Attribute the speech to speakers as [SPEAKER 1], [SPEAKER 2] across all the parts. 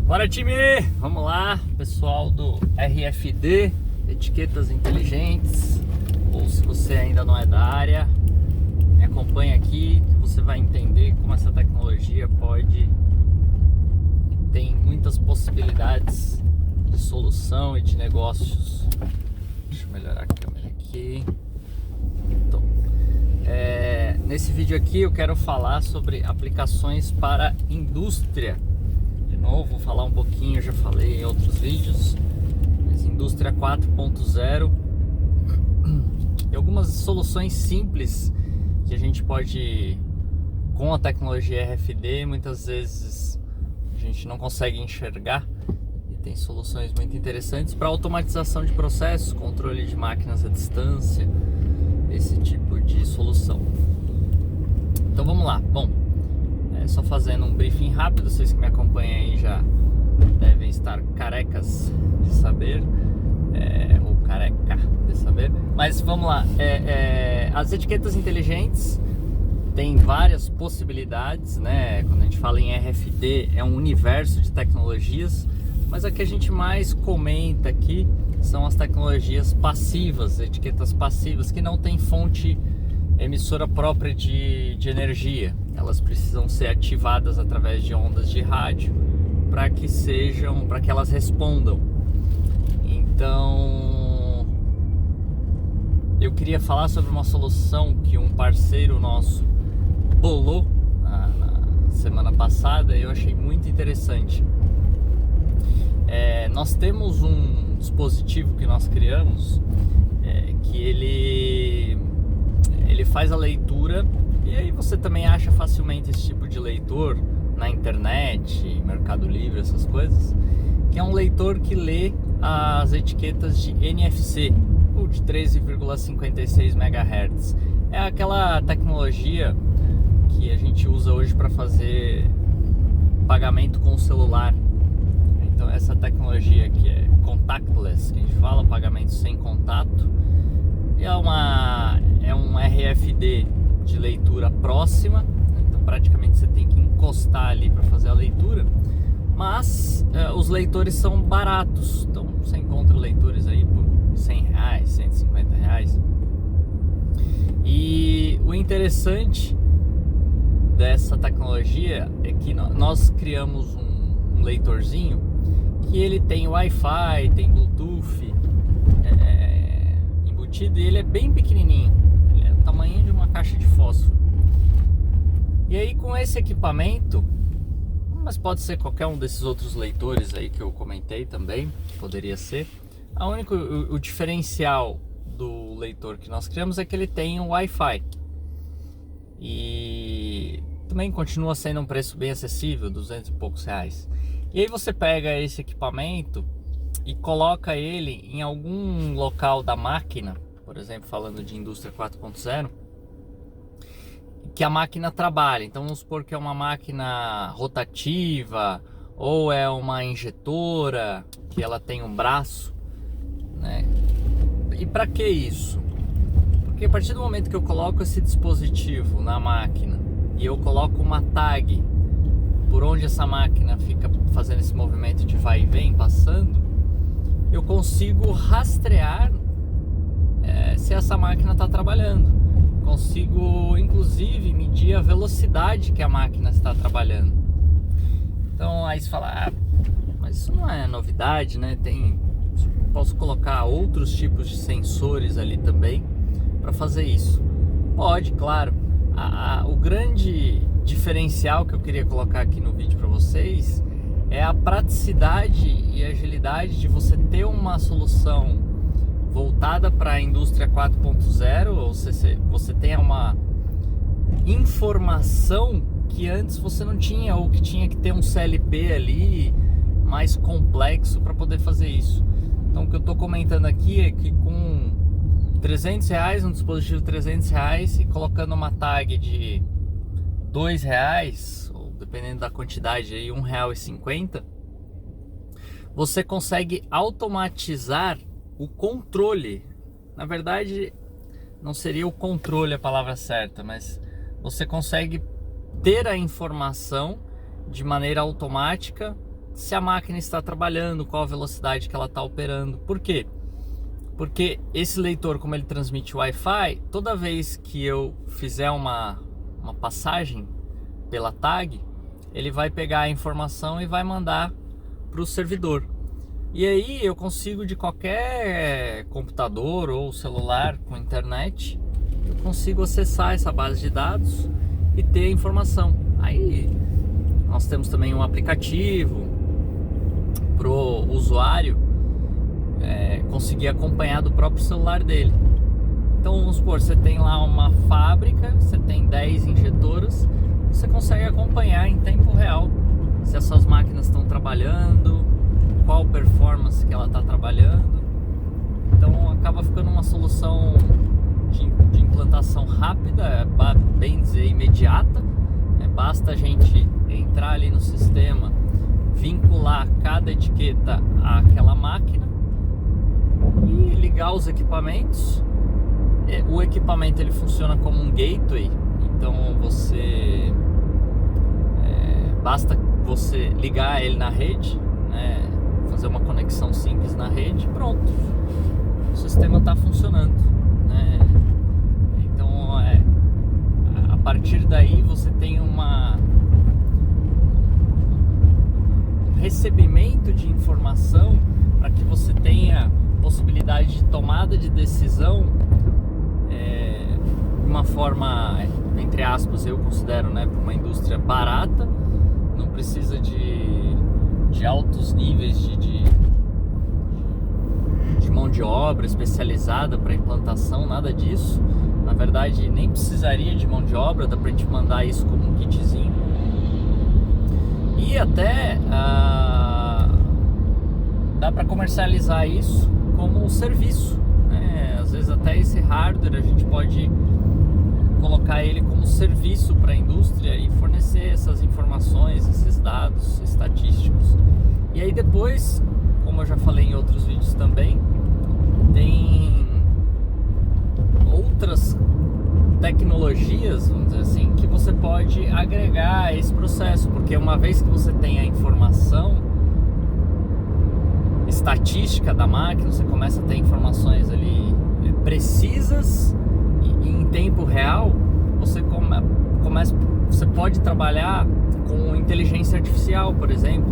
[SPEAKER 1] Bora, time! Vamos lá, pessoal do RFD, etiquetas inteligentes. Ou se você ainda não é da área, me acompanha aqui que você vai entender como essa tecnologia pode e tem muitas possibilidades de solução e de negócios. Deixa eu melhorar a câmera aqui. Então, nesse vídeo aqui eu quero falar sobre aplicações para indústria. De novo, vou falar um pouquinho, já falei em outros vídeos, mas indústria 4.0 e algumas soluções simples que a gente pode, com a tecnologia RFD, muitas vezes a gente não consegue enxergar, e tem soluções muito interessantes para automatização de processos, controle de máquinas à distância, esse tipo de solução. Então vamos lá. Bom, só fazendo um briefing rápido, vocês que me acompanham aí já devem estar carecas de saber, ou careca de saber, mas vamos lá. As etiquetas inteligentes têm várias possibilidades, né? Quando a gente fala em RFD, é um universo de tecnologias, mas a que a gente mais comenta aqui são as tecnologias passivas, etiquetas passivas, que não tem fonte emissora própria de energia. Elas precisam ser ativadas através de ondas de rádio para que elas respondam. Então, eu queria falar sobre uma solução que um parceiro nosso bolou na semana passada e eu achei muito interessante. Nós temos um dispositivo que nós criamos que ele faz a leitura, e aí você também acha facilmente esse tipo de leitor na internet, Mercado Livre, essas coisas, que é um leitor que lê as etiquetas de NFC, ou de 13,56 MHz. É aquela tecnologia que a gente usa hoje para fazer pagamento com o celular. Então essa tecnologia que é contactless, que a gente fala, pagamento sem contato, é um RFD de leitura próxima, então praticamente você tem que encostar ali para fazer a leitura, mas os leitores são baratos, então você encontra leitores aí por R$100, R$150. E o interessante dessa tecnologia é que nós criamos um leitorzinho que ele tem Wi-Fi, tem Bluetooth embutido, e ele é bem pequenininho, ele é do tamanho de uma caixa de fósforo. E aí com esse equipamento, mas pode ser qualquer um desses outros leitores aí que eu comentei também, poderia ser. O diferencial do leitor que nós criamos é que ele tem um Wi-Fi, e também continua sendo um preço bem acessível, R$200 e poucos. E aí você pega esse equipamento e coloca ele em algum local da máquina, por exemplo, falando de indústria 4.0, que a máquina trabalha. Então vamos supor que é uma máquina rotativa ou é uma injetora que ela tem um braço, né? E para que isso? Porque a partir do momento que eu coloco esse dispositivo na máquina e eu coloco uma tag por onde essa máquina fica fazendo esse movimento de vai e vem, passando, eu consigo rastrear se essa máquina está trabalhando. Consigo inclusive medir a velocidade que a máquina está trabalhando. Então aí você fala, mas isso não é novidade, né? Posso colocar outros tipos de sensores ali também para fazer isso. Pode, claro. O grande diferencial que eu queria colocar aqui no vídeo para vocês é a praticidade e agilidade de você ter uma solução voltada para a indústria 4.0, ou você tenha uma informação que antes você não tinha, ou que tinha que ter um CLP ali mais complexo para poder fazer isso. Então o que eu estou comentando aqui é que com R$300, um dispositivo de R$300, e colocando uma tag de R$2, ou dependendo da quantidade aí, R$1,50, você consegue automatizar o controle. Na verdade, não seria o controle a palavra certa, mas você consegue ter a informação de maneira automática se a máquina está trabalhando, qual a velocidade que ela está operando. Por quê? Porque esse leitor, como ele transmite Wi-Fi, toda vez que eu fizer uma passagem pela tag, ele vai pegar a informação e vai mandar para o servidor. E aí eu consigo, de qualquer computador ou celular com internet, eu consigo acessar essa base de dados e ter a informação. Aí nós temos também um aplicativo para o usuário conseguir acompanhar do próprio celular dele. Então vamos supor, você tem lá uma fábrica, você tem 10 injetoras, você consegue acompanhar em tempo real se essas máquinas estão trabalhando, qual performance que ela está trabalhando. Então acaba ficando uma solução de implantação rápida, bem dizer imediata. Basta a gente entrar ali no sistema, vincular cada etiqueta àquela máquina e ligar os equipamentos. O equipamento ele funciona como um gateway, então basta você ligar ele na rede, né, fazer uma conexão simples na rede, pronto, o sistema está funcionando, né? Então a partir daí você tem um recebimento de informação para que você tenha possibilidade de tomada de decisão de uma forma, entre aspas, eu considero, né, para uma indústria barata. Não precisa de altos níveis de mão de obra especializada para implantação, nada disso. Na verdade, nem precisaria de mão de obra, dá pra gente mandar isso como um kitzinho. E até dá para comercializar isso como um serviço, né? Às vezes até esse hardware a gente pode colocar ele como serviço para a indústria e fornecer essas informações, esses dados estatísticos. E aí depois, como eu já falei em outros vídeos também, tem outras tecnologias, vamos dizer assim, que você pode agregar a esse processo, porque uma vez que você tem a informação estatística da máquina, você começa a ter informações ali precisas e em tempo real, você você pode trabalhar com inteligência artificial, por exemplo,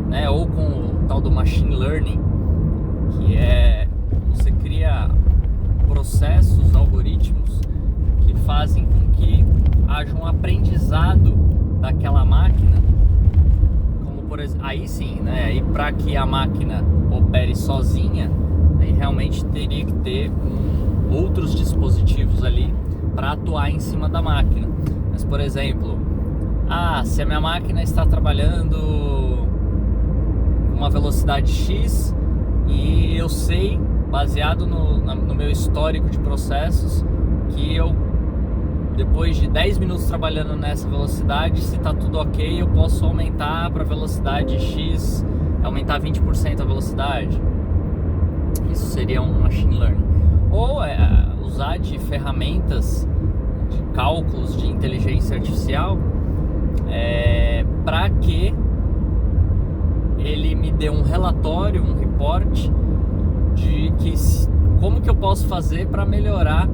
[SPEAKER 1] né, ou com o tal do machine learning, que você cria processos, algoritmos que fazem com que haja um aprendizado daquela máquina, como por exemplo, aí sim, né, aí para que a máquina opere sozinha, aí realmente teria que ter outros dispositivos ali para atuar em cima da máquina. Mas por exemplo, se a minha máquina está trabalhando com uma velocidade X e eu sei, baseado no meu histórico de processos, que eu, depois de 10 minutos trabalhando nessa velocidade, se está tudo ok, eu posso aumentar para a velocidade X, aumentar 20% a velocidade. Isso seria um machine learning. Ou usar de ferramentas de cálculos de inteligência artificial para que ele me dê um relatório, um report de como que eu posso fazer para melhorar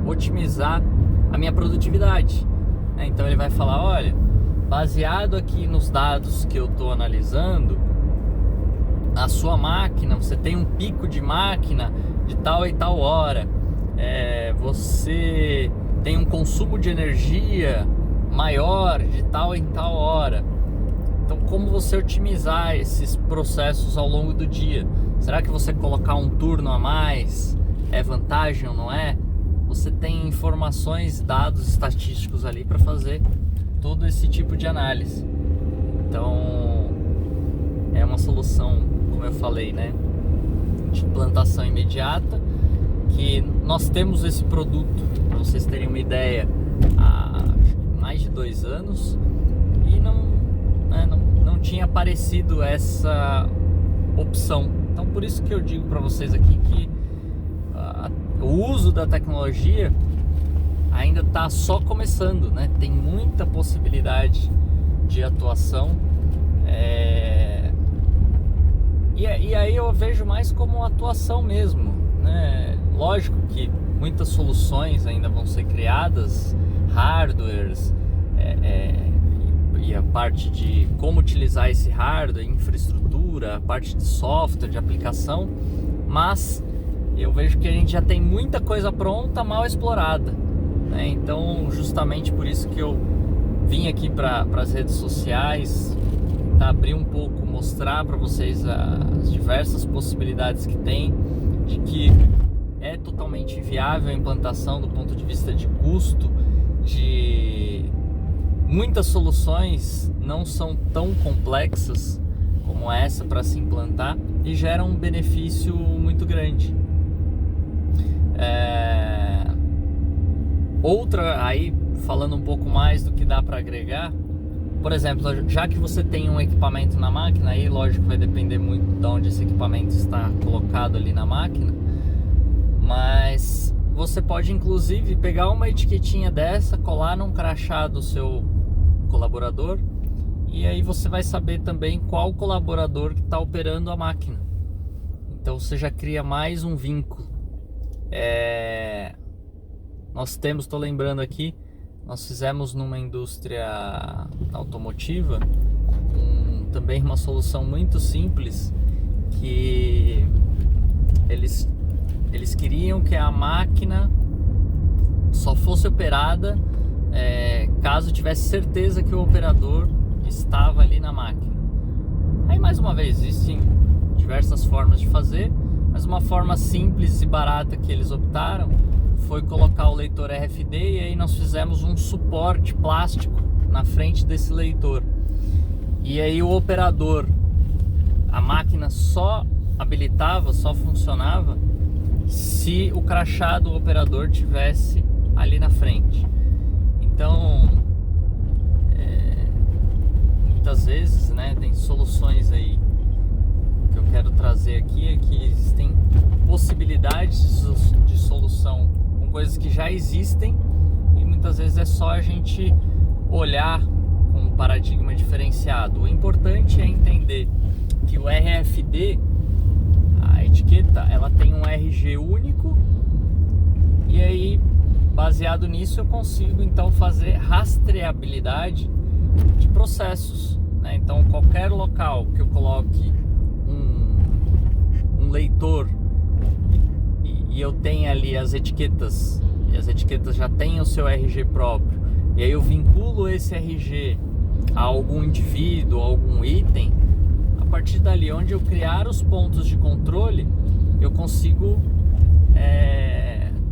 [SPEAKER 1] otimizar a minha produtividade. Então ele vai falar, olha, baseado aqui nos dados que eu estou analisando, a sua máquina, você tem um pico de máquina de tal e tal hora, você tem um consumo de energia maior de tal em tal hora. Então, como você otimizar esses processos ao longo do dia? Será que você colocar um turno a mais é vantagem ou não é? Você tem informações, dados estatísticos ali para fazer todo esse tipo de análise. Então, é uma solução, como eu falei, né, de implantação imediata, que nós temos esse produto, para vocês terem uma ideia, há mais de 2 anos, e não tinha aparecido essa opção. Então por isso que eu digo para vocês aqui que o uso da tecnologia ainda está só começando, né? Tem muita possibilidade de atuação. E aí eu vejo mais como atuação mesmo, né? Lógico que muitas soluções ainda vão ser criadas, hardwares, e a parte de como utilizar esse hardware, infraestrutura, a parte de software, de aplicação, mas eu vejo que a gente já tem muita coisa pronta, mal explorada, né? Então, justamente por isso que eu vim aqui para as redes sociais, tentar abrir um pouco, mostrar para vocês as diversas possibilidades que tem, de que é totalmente viável a implantação do ponto de vista de custo, de muitas soluções não são tão complexas como essa para se implantar e geram um benefício muito grande. Outra, aí falando um pouco mais do que dá para agregar, por exemplo, já que você tem um equipamento na máquina, aí lógico vai depender muito de onde esse equipamento está colocado ali na máquina, mas você pode inclusive pegar uma etiquetinha dessa, colar num crachá do seu colaborador, e aí você vai saber também qual colaborador que está operando a máquina. Então você já cria mais um vínculo. Nós temos, estou lembrando aqui, nós fizemos numa indústria automotiva também uma solução muito simples, que eles queriam que a máquina só fosse operada caso tivesse certeza que o operador estava ali na máquina. Aí mais uma vez, existem diversas formas de fazer, mas uma forma simples e barata que eles optaram foi colocar o leitor RFD, e aí nós fizemos um suporte plástico na frente desse leitor. E aí o operador, a máquina só habilitava, só funcionava se o crachá do operador tivesse ali na frente. Então, muitas vezes, né, tem soluções aí que eu quero trazer aqui, é que existem possibilidades de solução com coisas que já existem, e muitas vezes é só a gente olhar com um paradigma diferenciado. O importante é entender que o RFD, a etiqueta, ela tem um RG único, e aí baseado nisso eu consigo então fazer rastreabilidade de processos, né? Então qualquer local que eu coloque um leitor e eu tenha ali as etiquetas, e as etiquetas já têm o seu RG próprio, e aí eu vinculo esse RG a algum indivíduo, a algum item, a partir dali onde eu criar os pontos de controle, eu consigo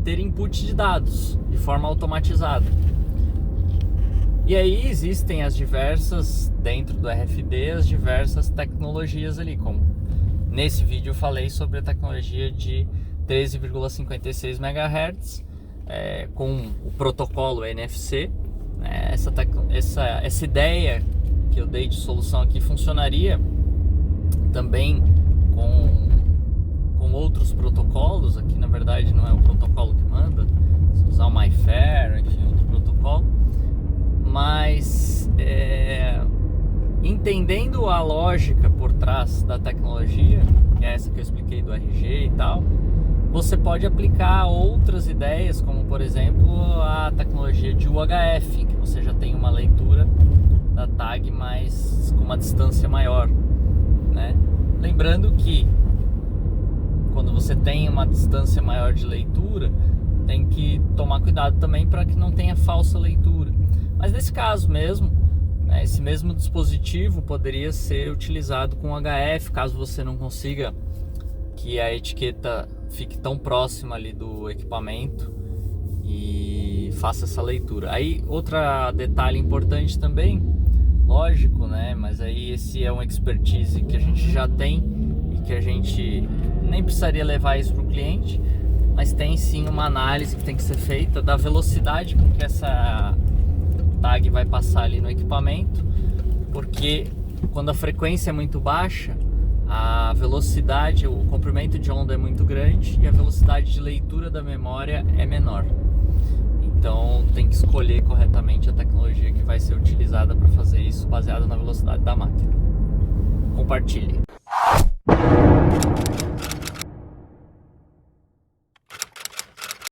[SPEAKER 1] ter input de dados de forma automatizada. E aí existem as diversas, dentro do RFD, as diversas tecnologias ali, como nesse vídeo eu falei sobre a tecnologia de 13,56 MHz, com o protocolo NFC. Essa ideia que eu dei de solução aqui funcionaria também com outros protocolos. Aqui na verdade não é o protocolo que manda, se usar o MyFair, enfim, outro protocolo, mas entendendo a lógica por trás da tecnologia, que é essa que eu expliquei do RG e tal, você pode aplicar outras ideias, como por exemplo a tecnologia de UHF, que você já tem uma leitura da tag mais com uma distância maior, né? Lembrando que quando você tem uma distância maior de leitura, tem que tomar cuidado também para que não tenha falsa leitura. Mas nesse caso mesmo, né, esse mesmo dispositivo poderia ser utilizado com HF, caso você não consiga que a etiqueta fique tão próxima ali do equipamento e faça essa leitura. Aí outro detalhe importante também, lógico, né, mas aí esse é um expertise que a gente já tem e que a gente nem precisaria levar isso para o cliente, mas tem sim uma análise que tem que ser feita da velocidade com que essa tag vai passar ali no equipamento, porque quando a frequência é muito baixa, a velocidade, o comprimento de onda é muito grande e a velocidade de leitura da memória é menor. Então tem que escolher corretamente a tecnologia que vai ser utilizada para fazer isso, baseada na velocidade da máquina. Compartilhe.